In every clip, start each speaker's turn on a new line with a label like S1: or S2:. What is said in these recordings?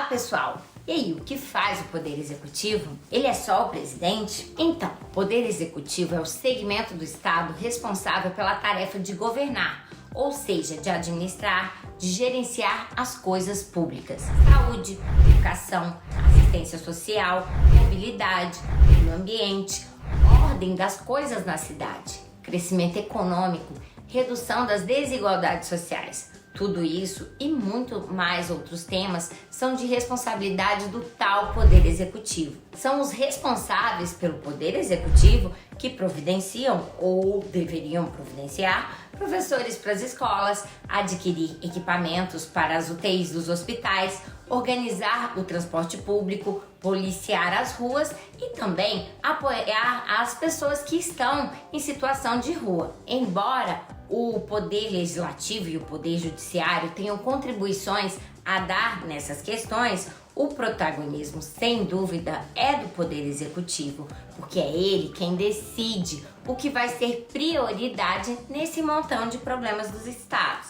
S1: pessoal! E aí, o que faz o Poder Executivo? Ele é só o presidente? Então, o Poder Executivo é o segmento do Estado responsável pela tarefa de governar, ou seja, de administrar, de gerenciar as coisas públicas. Saúde, educação, assistência social, mobilidade, meio ambiente, ordem das coisas na cidade, crescimento econômico, redução das desigualdades sociais. Tudo isso e muito mais outros temas são de responsabilidade do tal Poder Executivo. São os responsáveis pelo Poder Executivo que providenciam ou deveriam providenciar professores para as escolas, adquirir equipamentos para as UTIs dos hospitais, organizar o transporte público, policiar as ruas e também apoiar as pessoas que estão em situação de rua. Embora o Poder Legislativo e o Poder Judiciário tenham contribuições a dar nessas questões, o protagonismo, sem dúvida, é do Poder Executivo, porque é ele quem decide o que vai ser prioridade nesse montão de problemas dos estados.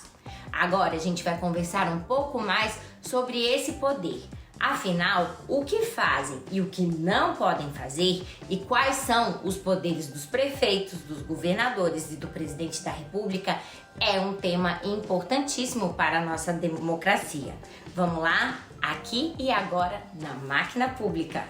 S1: Agora a gente vai conversar um pouco mais sobre esse poder. Afinal, o que fazem e o que não podem fazer e quais são os poderes dos prefeitos, dos governadores e do presidente da República é um tema importantíssimo para a nossa democracia. Vamos lá? Aqui e agora na Máquina Pública.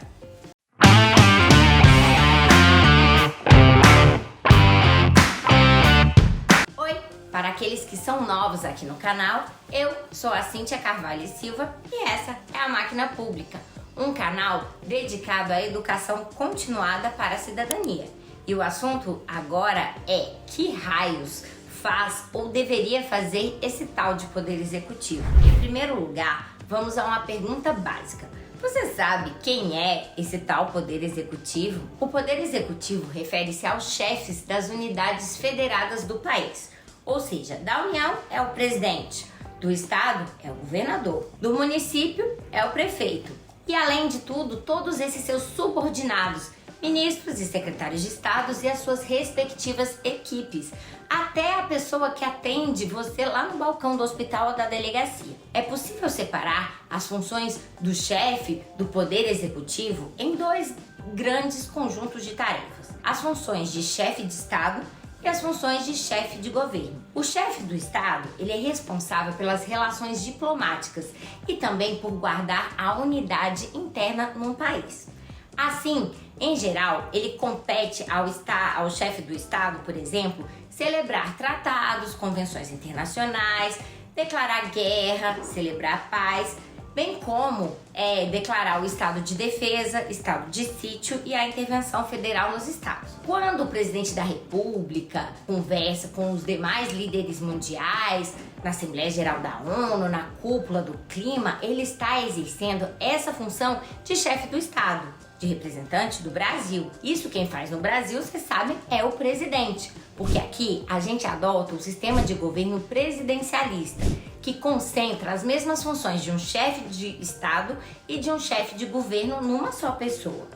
S1: Para aqueles que são novos aqui no canal, eu sou a Cíntia Carvalho e Silva e essa é a Máquina Pública, um canal dedicado à educação continuada para a cidadania. E o assunto agora é que raios faz ou deveria fazer esse tal de Poder Executivo. Em primeiro lugar, vamos a uma pergunta básica. Você sabe quem é esse tal Poder Executivo? O Poder Executivo refere-se aos chefes das unidades federadas do país. Ou seja, da União é o presidente, do estado é o governador, do município é o prefeito. E além de tudo, todos esses seus subordinados, ministros e secretários de estados e as suas respectivas equipes. Até a pessoa que atende você lá no balcão do hospital ou da delegacia. É possível separar as funções do chefe do Poder Executivo em dois grandes conjuntos de tarefas. As funções de chefe de estado e as funções de chefe de governo. O chefe do Estado, ele é responsável pelas relações diplomáticas e também por guardar a unidade interna num país. Assim, em geral, ele compete ao chefe do Estado, por exemplo, celebrar tratados, convenções internacionais, declarar guerra, celebrar paz, bem como declarar o estado de defesa, estado de sítio e a intervenção federal nos estados. Quando o presidente da República conversa com os demais líderes mundiais, na Assembleia Geral da ONU, na cúpula do clima, ele está exercendo essa função de chefe do estado, de representante do Brasil. Isso quem faz no Brasil, vocês sabem, é o presidente, porque aqui a gente adota o sistema de governo presidencialista, que concentra as mesmas funções de um chefe de estado e de um chefe de governo numa só pessoa.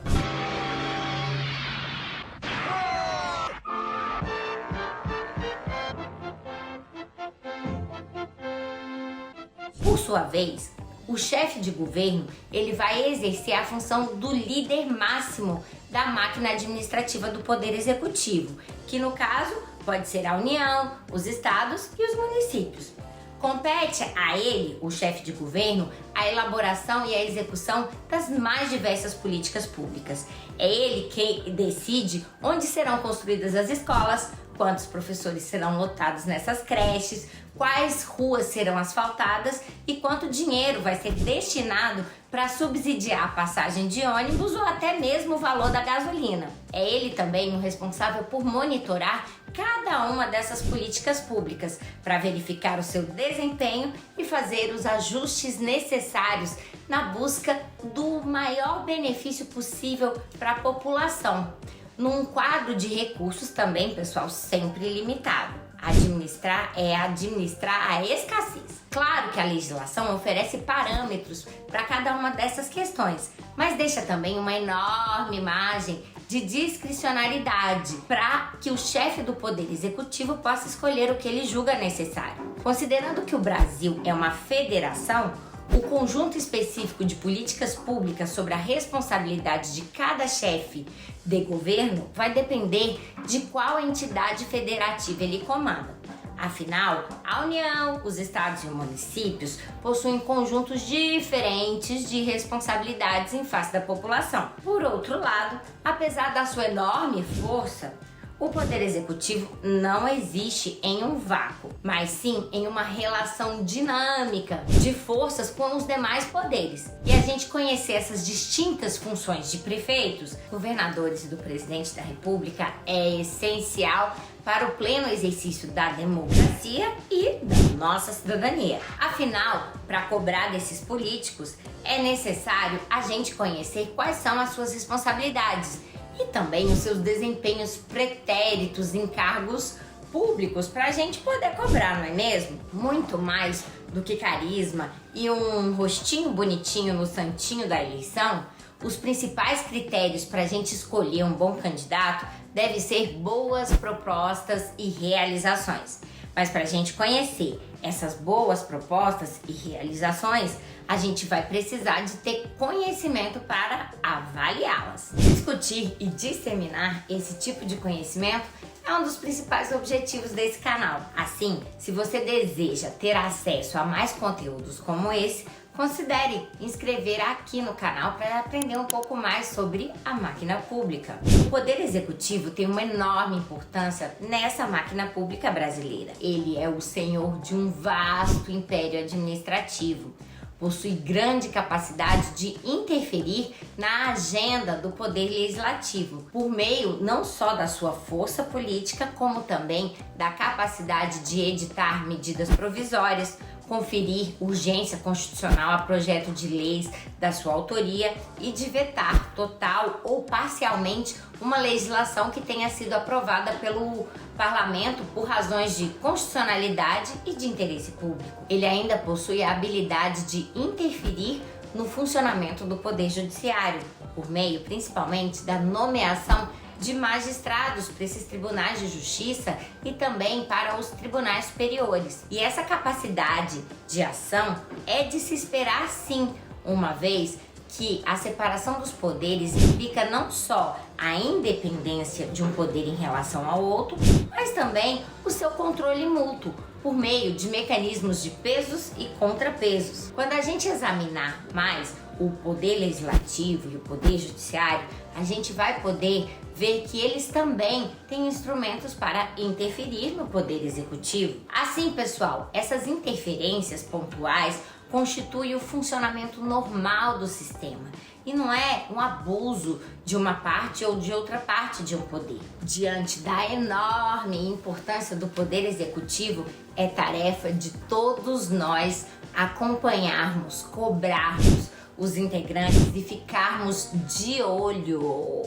S1: Por sua vez, o chefe de governo, ele vai exercer a função do líder máximo da máquina administrativa do Poder Executivo, que no caso pode ser a União, os estados e os municípios. Compete a ele, o chefe de governo, a elaboração e a execução das mais diversas políticas públicas. É ele que decide onde serão construídas as escolas, quantos professores serão lotados nessas creches, quais ruas serão asfaltadas e quanto dinheiro vai ser destinado para subsidiar a passagem de ônibus ou até mesmo o valor da gasolina. É ele também o responsável por monitorar cada uma dessas políticas públicas para verificar o seu desempenho e fazer os ajustes necessários na busca do maior benefício possível para a população, num quadro de recursos também, pessoal, sempre limitado. Administrar é administrar a escassez. Claro que a legislação oferece parâmetros para cada uma dessas questões, mas deixa também uma enorme margem de discricionariedade para que o chefe do Poder Executivo possa escolher o que ele julga necessário. Considerando que o Brasil é uma federação, O conjunto específico de políticas públicas sobre a responsabilidade de cada chefe de governo vai depender de qual entidade federativa ele comanda. Afinal, a União, os estados e os municípios possuem conjuntos diferentes de responsabilidades em face da população. Por outro lado, apesar da sua enorme força, o poder executivo não existe em um vácuo, mas sim em uma relação dinâmica de forças com os demais poderes. E a gente conhecer essas distintas funções de prefeitos, governadores e do presidente da República é essencial para o pleno exercício da democracia e da nossa cidadania. Afinal, para cobrar desses políticos, é necessário a gente conhecer quais são as suas responsabilidades e também os seus desempenhos pretéritos em cargos públicos para a gente poder cobrar, não é mesmo? Muito mais do que carisma e um rostinho bonitinho no santinho da eleição, os principais critérios para a gente escolher um bom candidato devem ser boas propostas e realizações. Mas para a gente conhecer essas boas propostas e realizações, a gente vai precisar de ter conhecimento para avaliá-las. Discutir e disseminar esse tipo de conhecimento é um dos principais objetivos desse canal. Assim, se você deseja ter acesso a mais conteúdos como esse, considere inscrever aqui no canal para aprender um pouco mais sobre a máquina pública. O Poder Executivo tem uma enorme importância nessa máquina pública brasileira. Ele é o senhor de um vasto império administrativo. Possui grande capacidade de interferir na agenda do Poder Legislativo, por meio não só da sua força política, como também da capacidade de editar medidas provisórias, conferir urgência constitucional a projeto de leis da sua autoria e de vetar total ou parcialmente uma legislação que tenha sido aprovada pelo parlamento por razões de constitucionalidade e de interesse público. Ele ainda possui a habilidade de interferir no funcionamento do Poder Judiciário, por meio principalmente da nomeação de magistrados para esses tribunais de justiça e também para os tribunais superiores. E essa capacidade de ação é de se esperar sim, uma vez que a separação dos poderes implica não só a independência de um poder em relação ao outro, mas também o seu controle mútuo, por meio de mecanismos de pesos e contrapesos. Quando a gente examinar mais o poder legislativo e o poder judiciário, a gente vai poder ver que eles também têm instrumentos para interferir no poder executivo. Assim, pessoal, essas interferências pontuais constituem o funcionamento normal do sistema e não é um abuso de uma parte ou de outra parte de um poder. Diante da enorme importância do poder executivo, é tarefa de todos nós acompanharmos, cobrarmos os integrantes e ficarmos de olho.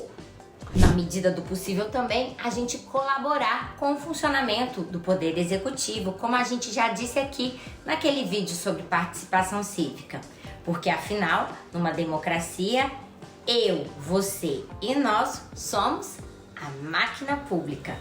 S1: Na medida do possível também, a gente colaborar com o funcionamento do Poder Executivo, como a gente já disse aqui naquele vídeo sobre participação cívica. Porque afinal, numa democracia, eu, você e nós somos a máquina pública.